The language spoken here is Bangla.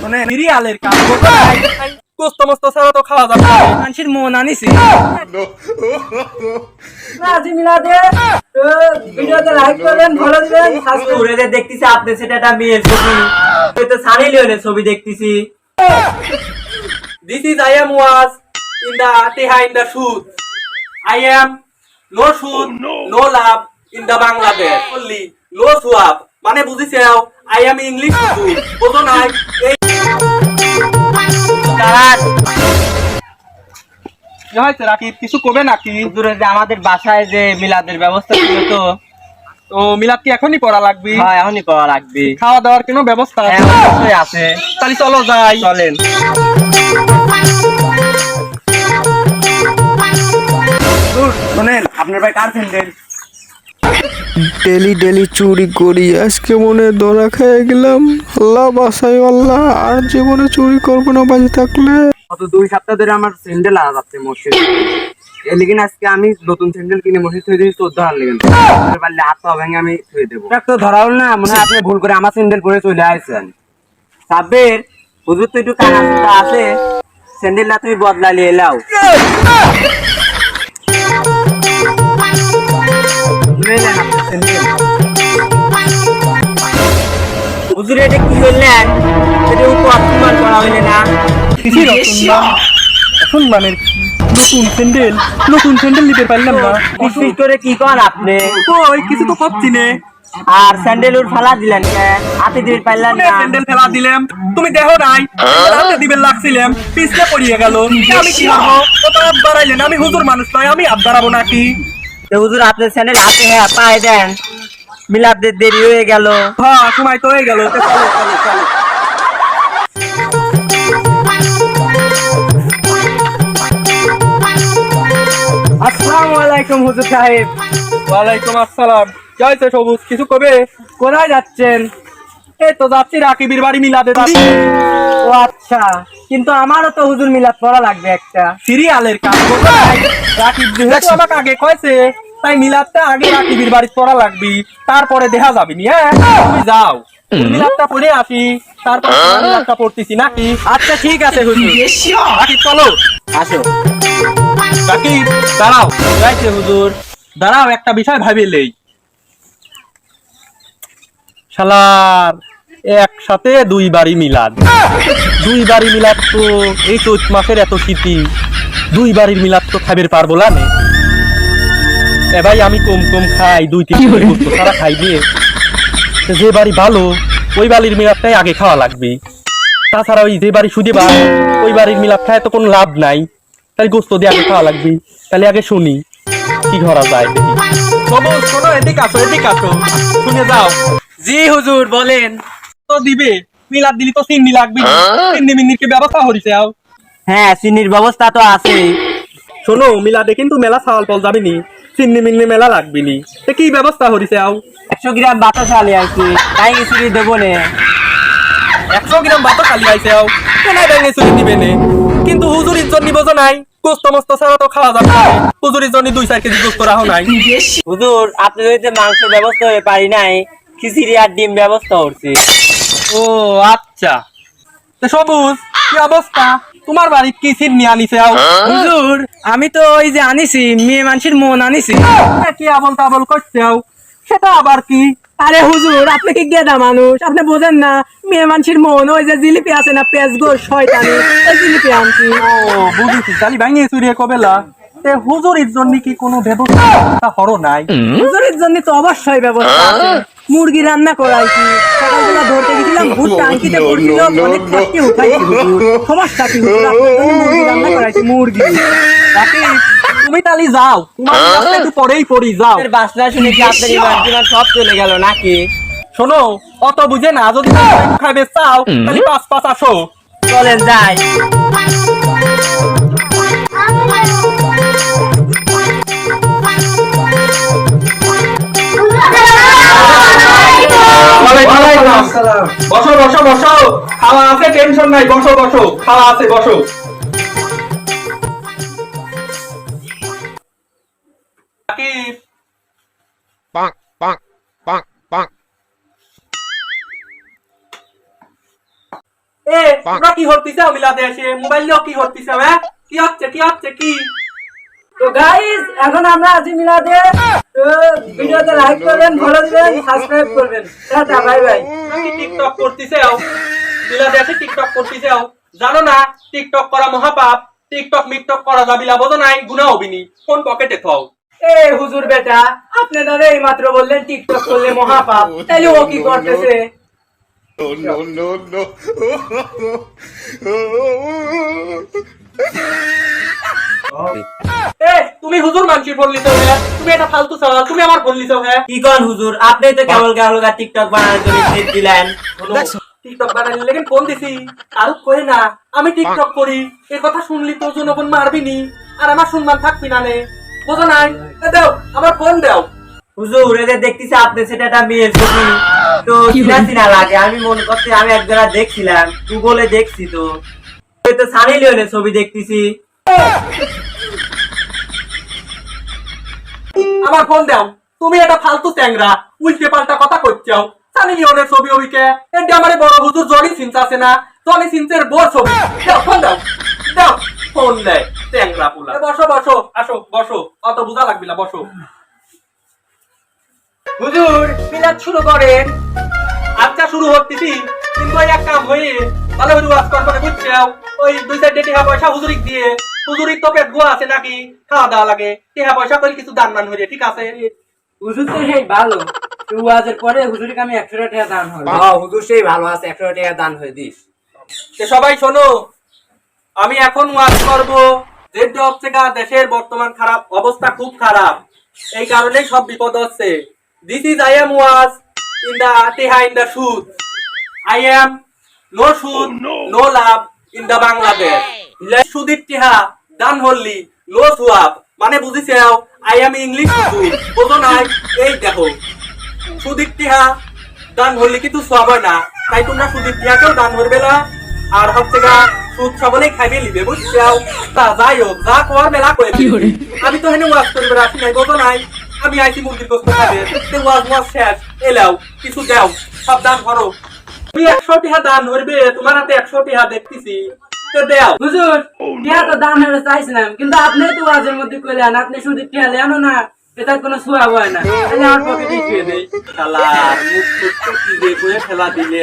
মানে সিরিয়ালের কাজ কষ্ট মস্ত ছাড়া তো খাওয়া যাবে না। মানুষের মন আনিছি আজি মিলাদে ভিডিওতে লাইক করবেন, ফলো দিবেন, সাবস্ক্রাইব করে দেন। দেখতেছি আপনি সেটা মেয়ের ছবি, ওই তো সানি লিওনের ছবি দেখতেছি। This is I am was in the Teha in the shoot. I am no shoot, no love in the Bangladesh. Only no swap. মানে বুঝিছে I am English shoot. বুঝো নাই এই কারণ কি হয়েছে রাকিব কিছু কবে নাকি? দূরে যে আমাদের বাসায় যে মিলাদের ব্যবস্থা ছিল, তো ও মিলাদ কি এখনই পড়া লাগবে? হয় এখনই করা লাগবে। খাওয়া দাওয়ার কোনো ব্যবস্থা আছে? হ্যাঁ, অবশ্যই আছে। তাহলে চলো যাই। চলেন। শোনেন, আপনার ভাই কার ফ্রেন্ডের? ডেলি ডেলি চুরি করি, আজকে মনে হয় ধরা খেয়ে গেলাম। আল্লাহ বাসাই আল্লাহ, আর জীবনে চুরি করবো না বাজে থাকলে। গত 2 সপ্তাহ ধরে আমার স্যান্ডেল আনা যাচ্ছে মসজিদ। এর লিগিন আজকে আমি নতুন স্যান্ডেল কিনে মসজিদ থুয়ে দিয়েছি 14 লিগিন। পারলে হাত পা ভেঙে আমি থুয়ে দেবো। তো ধরাও না, মনে হয় আপনি ভুল করে আমার স্যান্ডেল পরে চলে আসছেন। সাব্বির, হুজুর তো একটু কানা আছে, স্যান্ডেলটা তুমি বদলা নিয়ে এলাও। হুজুর এটা কি করলেন? এটা অপমান করা হইলে না? এখন মানে নতুন স্যান্ডেল নিতে পারলাম না। বিশেষ করে কি কর আপনি? ওই কিছু তো করছি নে। আর স্যান্ডেল ওর ফালা দিলেন কে? হাতে দিয়ে পাইলেন না? স্যান্ডেল ফেলা দিলাম, তুমি দেখো নাই হাতে দিবেন লাগছিলাম, পিছলে পড়িয়ে গেল। আমি কি করবো? ও তো হাত বাড়াইলেন, আমি হুজুর মানুষ নয়, আমি হাত বাড়াবো নাকি? তো হুজুর আপনার স্যান্ডেল হাতে হ্যাঁ পায়ে দেন, মিলাদের দেরি হয়ে গেল। হ্যাঁ সময় তো হয়ে গেল। তো চলো চলো চলো। আসসালামু আলাইকুম হুজুর সাহেব। ওয়ালাইকুম আসসালাম। কি হয়েছে সবুজ, কিছু কবে? কোথায় যাচ্ছেন? এই তো যাচ্ছি রাকিবের বাড়ি মিলাদে যাচ্ছি। ও আচ্ছা, কিন্তু আমারও তো হুজুর মিলাদ পড়া লাগবে একটা। সিরিয়ালের কাজ কোথায়? রাকিব যেহেতু আমাকে আগে কয়েছে, তাই মিলাদটা আগে রাকিবের বাড়ি পড়া লাগবে, তারপরে দেখা যাবে নি। হ্যাঁ তুমি যাও, মিলাদটা পড়ে আসি, তারপর মিলাদটা পড়তেছি নাকি? আচ্ছা ঠিক আছে হুজুর। রাকিব চলো। আসো। রাকিব দাঁড়াও। যাইছে হুজুর। দাঁড়াও, একটা বিষয় ভাবিলেই। শালার একসাথে 2 বাড়ি মিলাদ, 2 বাড়ি মিলাদ তো এই চৈত মাসের এত শীতি, 2 বাড়ির মিলাদ তো খাইবে পারবো না। এ ভাই আমি কম কম খাই, 2-3 বস্তু সারা খাই দিয়ে। যে বাড়ি ভালো ওই বাড়ির মিলাদটাই আগে খাওয়া লাগবে, তাছাড়া ওই যে বাড়ি সুদে ভালো ওই বাড়ির মিলাদ খায় তো কোনো লাভ নাই। তাই গোস্ত দিয়ে আগে খাওয়া লাগবে। তাহলে আগে শুনি কি করা যায় দেখি। সবুজ শোনো, এদিকে আসো এদিকে আসো, শুনে যাও। জি হুজুর বলেন। তো দিবে মিলাদ দিলি তো চিন্নি লাগবে, চিন্নি মিন্নির কি ব্যবস্থা করিছে? হ্যাঁ, চিনির ব্যবস্থা তো আছে। শোনো মিলাদে কিন্তু মেলা চাওয়াল পল যাবে নি, চিন্নি মিন্নি মেলা লাগবে নি, তো কি ব্যবস্থা করিছে? 100 গ্রাম বাতাস আলি আইছি, তাই চিনি দেবো নে। 100 গ্রাম বাতো খালি আইছে কেনাই ব্যাঙে চুরি দিবে নে, কিন্তু হুজুরির জন্য বোঝো নাই গোস্ত মস্ত ছাড়া তো খাওয়া যাবে না। হুজুরির জন্য 2-4 কেজি গোস্ত রাখো নাই। হুজুর আপনি যদি মাংসের ব্যবস্থা হয়ে পারি নাই, খিচুড়ি আর ডিম ব্যবস্থা করছি। ও আচ্ছা, তো সবুজ কি অবস্থা? তোমার বাড়ির কি চিন্নি আনিছে? হুজুর আমি তো ওই যে আনিছি, মেয়ে মানুষের মন আনিছি। কি আবল তাবল করছে? সেটা আবার কি? আরে হুজুর আপনি কি গেদা মানুষ, আপনি বোঝেন না? মেয়ে মানুষের মন, ওই যে জিলিপি আছে না, পেঁয়াজ গো শয়তানি, ওই জিলিপি আনছি। ও বুঝেছি, তাহলে ভাঙিয়ে চুরিয়ে কবেলা তে হুজুরির জন্য কি কোনো ব্যবস্থা হরো নাই? হুজুরের জন্য তো অবশ্যই ব্যবস্থা আছে। মুরগি রান্না করাইছি, সকালবেলা ধরতে গেছিলাম, ভুট্টা আনতে পড়ছিল, অনেক খাটকে উঠাইছি হুজুর। সমস্যা কি হুজুর, আপনার জন্য মুরগি রান্না করাইছি, মুরগি। রাকিব, তুমি তাহলে যাও, তোমার কাছে একটু পরেই পড়ি, যাও। বাসনা শুনে কি আপনার ইমান সব চলে গেল নাকি? শোনো অত বুঝে না, যদি তুমি একটু খাইবে চাও তাহলে 5-5 আসো। চলেন যাই। বসো বসো বসো, খাওয়া আছে, টেনশন নাই, বসো বসো, খাওয়া আছে, বসো। Rakib Bonk, bonk, bonk, bonk. এ তোমরা কি হরতিছে মিলাদে এসে মোবাইল নিয়ে কি হরতিছে হ্যাঁ কি হচ্ছে কি তো গাইস এখন আমরা আছি মিলাদে, তো ভিডিওতে লাইক করবেন, ফলো দিবেন, সাবস্ক্রাইব করবেন। Tata, bye bye. তোমরা কি টিকটক করতিছে মিলাদে এসে টিকটক করতিছে জানো না টিকটক করা মহাপাপ, টিকটক মিকটক করা যাবিলা বোঝো নাই, গুনাহ হবিনি, ফোন পকেটে থাও। এ হুজুর বেটা, আপনি দাদা এই মাত্র বললেন টিকটক করলে মহাপাপ, তাইলে ও কি করতেছে? এ তুমি হুজুর মানসির ফোন লিছো হ্যাঁ, তুমি এটা ফালতু চাও, তুমি আমার ফোন লিছো হ্যাঁ। কি কোন হুজুর, আপনি তো কেবল কেবল টিকটক বানানোর জন্য ক্লিপ দিলেন। টিকটক বানালি লেকিন ফোন দিছি আর কই না আমি টিকটক করি, এই কথা শুনলি তো জনগণ মারবিনি আর আমার সম্মান থাকবি না নে, বোঝো নাই? দাও আমার ফোন দাও। হুজুর এদের দেখতেছি আপনি সেটা একটা মেয়ের ছবি, তো চিনা চিনা লাগে। আমি মনে করছি আমি একজনা দেখছিলাম, গুগলে দেখছি, তো ওই তো সানি লিওনের ছবি দেখতেছি। আমার ফোন দাও, তুমি এটা ফালতু ট্যাংরা উল্টে পাল্টা কথা কইছাও। সানি লিওনের ছবি ওইকে এটা আমারে বড় হুজুর জনি সিনস আছে না, জনি সিনসের বড় ছবি। দাও ফোন দাও, দাও ফোন দে ট্যাংরা পুলা। বসো বসো, আসো বসো, অত বুঝা লাগবি না, বসো। হুজুর মিলাদ শুরু করেন। আচ্ছা শুরু হতেছি, কিন্তু ওই এক কাম হয়ে ভালো করে ওয়াজ করবে বুঝছো, ওই 2-4 টাকা পয়সা হুজুরিক দিয়ে, হুজুরিক তো পেট গোয়া আছে নাকি, খাওয়া দাওয়া লাগে, টাকা পয়সা করে কিছু দান মান হয়ে, ঠিক আছে? হুজুর তো সেই ভালো, ওয়াজের পরে হুজুরকে আমি 100 টাকা দান হবে। হ্যাঁ হুজুর সেই ভালো আছে, 100 টাকা দান হয়ে দিস। সবাই শোনো, আমি এখন ওয়াজ করব যেটা হচ্ছে গা দেশের বর্তমান খারাপ অবস্থা, খুব খারাপ, এই কারণেই সব বিপদ হচ্ছে। This is I am was in the টেহা ইন দা সুদ, আই এম নো সুদ নো লাভ ইন দা বাংলাদেশ, সুদির টেহা দান হল্লি নো সোয়াব, মানে বুঝিছাও আই এম ইংলিশ হুজুর, বোঝো নাই? এই দেখো সুদির টেহা দান হল্লি কিন্তু সোয়াব হয় না, তাই তোমরা সুদির টেহাকেও দান করবে না, আর হচ্ছে গা সুদ সকলেই খাইবে লিবে, বুঝছাও? তা যাই হোক, যা কর মেলা করে দিবি। আমি তো হেনে ওয়াজ করবে আসি নাই, বোঝো নাই? আমি আইছি মুরগির গোস্ত খাবে, তে ওয়াজ শেষ, এলাও কিছু দাও, সব দান করো। তুমি 100 টাকা দান করবে, তোমার হাতে 100 টাকা দেখতেছি, তো দাও। হুজুর টিয়া তো দান হলে চাইছিলাম, কিন্তু আপনি তো ওয়াজের মধ্যে কইলেন আপনি শুধু টিয়া লেনো না, এটার কোনো সোয়াব হয় না, তাহলে আমার পকেটে ছুঁয়ে দেই। শালার মুখ টুক কি দিয়ে করে ফেলা দিলে।